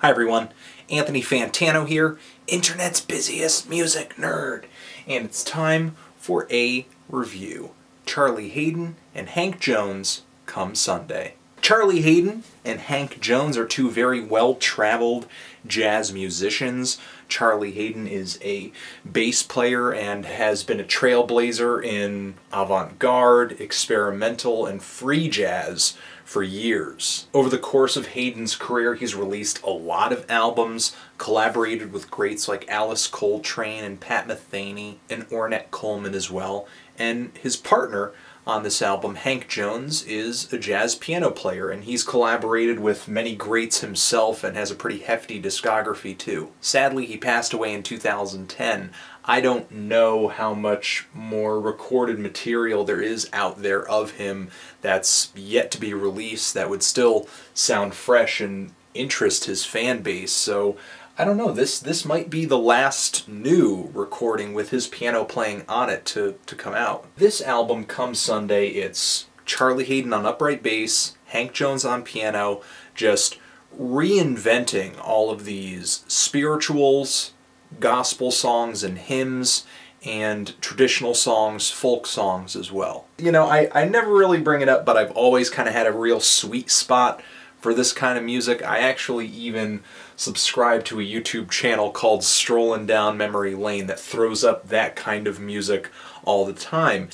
Hi everyone, Anthony Fantano here, internet's busiest music nerd, and it's time for a review. Charlie Haden and Hank Jones, Come Sunday. Charlie Haden and Hank Jones are two very well-traveled jazz musicians. Charlie Haden is a bass player and has been a trailblazer in avant-garde, experimental, and free jazz for years. Over the course of Haden's career, he's released a lot of albums, collaborated with greats like Alice Coltrane and Pat Metheny and Ornette Coleman as well, and his partner on this album, Hank Jones, is a jazz piano player, and he's collaborated with many greats himself and has a pretty hefty discography too. Sadly, he passed away in 2010. I don't know how much more recorded material there is out there of him that's yet to be released that would still sound fresh and interest his fan base, so I don't know, this might be the last new recording with his piano playing on it to come out. This album, Come Sunday, it's Charlie Haden on upright bass, Hank Jones on piano, just reinventing all of these spirituals, gospel songs and hymns, and traditional songs, folk songs as well. You know, I never really bring it up, but I've always kind of had a real sweet spot for this kind of music. I actually even subscribe to a YouTube channel called Strolling Down Memory Lane that throws up that kind of music all the time.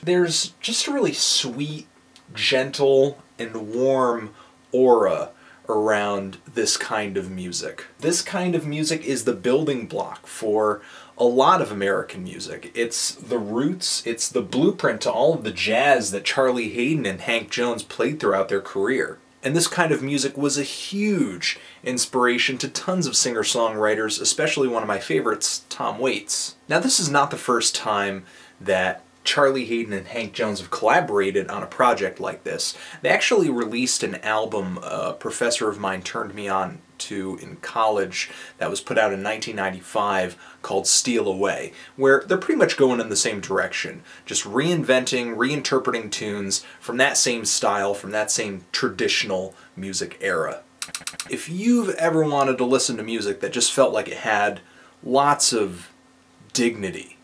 There's just a really sweet, gentle, and warm aura around this kind of music. This kind of music is the building block for a lot of American music. It's the roots, it's the blueprint to all of the jazz that Charlie Haden and Hank Jones played throughout their career. And this kind of music was a huge inspiration to tons of singer-songwriters, especially one of my favorites, Tom Waits. Now, this is not the first time that Charlie Haden and Hank Jones have collaborated on a project like this. They actually released an album a professor of mine turned me on to in college that was put out in 1995 called Steal Away, where they're pretty much going in the same direction, just reinventing, reinterpreting tunes from that same style, from that same traditional music era. If you've ever wanted to listen to music that just felt like it had lots of dignity,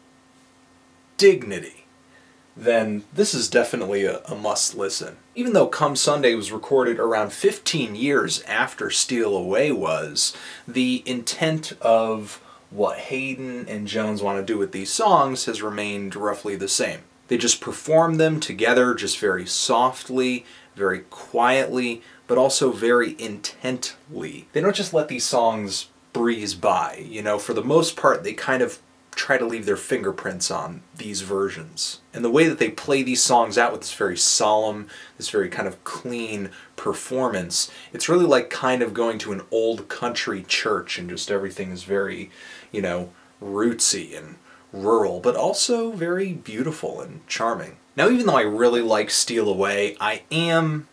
then this is definitely a must-listen. Even though Come Sunday was recorded around 15 years after Steal Away was, the intent of what Haden and Jones want to do with these songs has remained roughly the same. They just perform them together just very softly, very quietly, but also very intently. They don't just let these songs breeze by. You know, for the most part, they kind of try to leave their fingerprints on these versions. And the way that they play these songs out with this very solemn, this very kind of clean performance, it's really like kind of going to an old country church and just everything is very, you know, rootsy and rural, but also very beautiful and charming. Now, even though I really like Steal Away, I am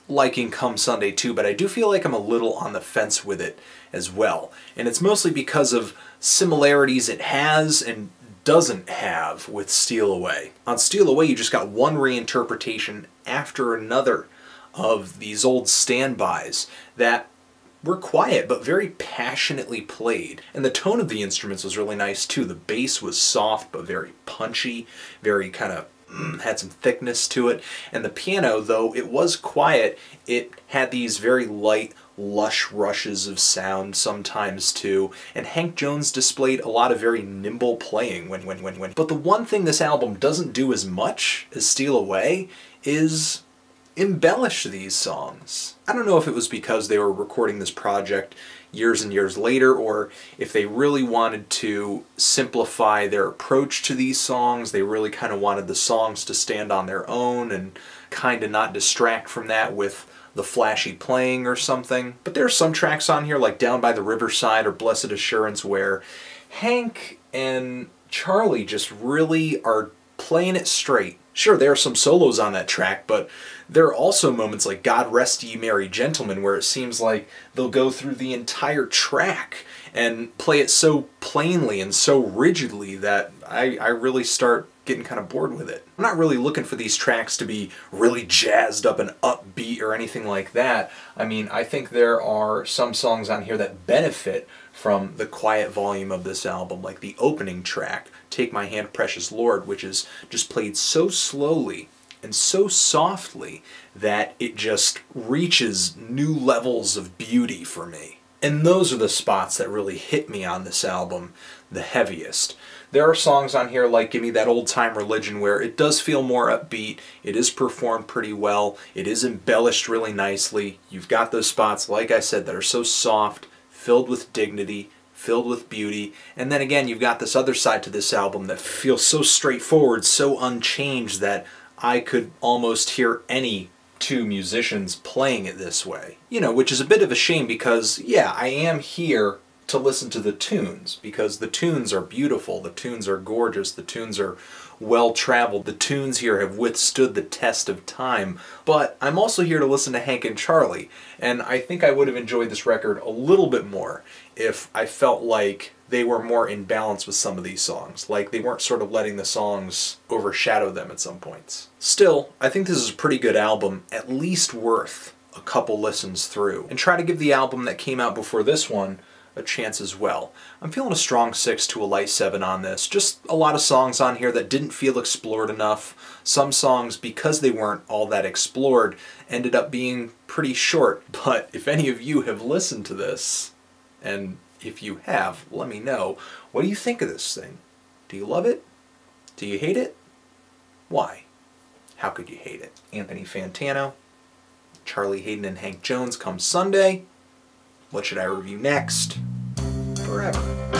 liking Come Sunday too, but I do feel like I'm a little on the fence with it as well. And it's mostly because of similarities it has and doesn't have with Steal Away. On Steal Away, you just got one reinterpretation after another of these old standbys that were quiet but very passionately played. And the tone of the instruments was really nice too. The bass was soft but very punchy, very kind of had some thickness to it. And the piano, though it was quiet, it had these very light, lush rushes of sound sometimes too, and Hank Jones displayed a lot of very nimble playing when. But the one thing this album doesn't do as much as Steal Away is embellish these songs. I don't know if it was because they were recording this project years and years later, or if they really wanted to simplify their approach to these songs. They really kind of wanted the songs to stand on their own and kind of not distract from that with the flashy playing or something. But there are some tracks on here like Down by the Riverside or Blessed Assurance where Hank and Charlie just really are playing it straight. Sure, there are some solos on that track, but there are also moments like God Rest Ye Merry Gentlemen where it seems like they'll go through the entire track and play it so plainly and so rigidly that I really start getting kind of bored with it. I'm not really looking for these tracks to be really jazzed up and upbeat or anything like that. I mean, I think there are some songs on here that benefit from the quiet volume of this album, like the opening track, Take My Hand, Precious Lord, which is just played so slowly and so softly that it just reaches new levels of beauty for me. And those are the spots that really hit me on this album the heaviest. There are songs on here like Give Me That Old Time Religion where it does feel more upbeat, it is performed pretty well, it is embellished really nicely. You've got those spots, like I said, that are so soft, filled with dignity, filled with beauty, and then again you've got this other side to this album that feels so straightforward, so unchanged that I could almost hear any two musicians playing it this way. You know, which is a bit of a shame because, yeah, I am here to listen to the tunes, because the tunes are beautiful, the tunes are gorgeous, the tunes are well-traveled, the tunes here have withstood the test of time, but I'm also here to listen to Hank and Charlie, and I think I would have enjoyed this record a little bit more if I felt like they were more in balance with some of these songs, like they weren't sort of letting the songs overshadow them at some points. Still, I think this is a pretty good album, at least worth a couple listens through, and try to give the album that came out before this one a chance as well. I'm feeling a strong 6 to a light 7 on this. Just a lot of songs on here that didn't feel explored enough. Some songs, because they weren't all that explored, ended up being pretty short. But if any of you have listened to this, and if you have, let me know. What do you think of this thing? Do you love it? Do you hate it? Why? How could you hate it? Anthony Fantano, Charlie Haden, and Hank Jones come Sunday. What should I review next? Forever.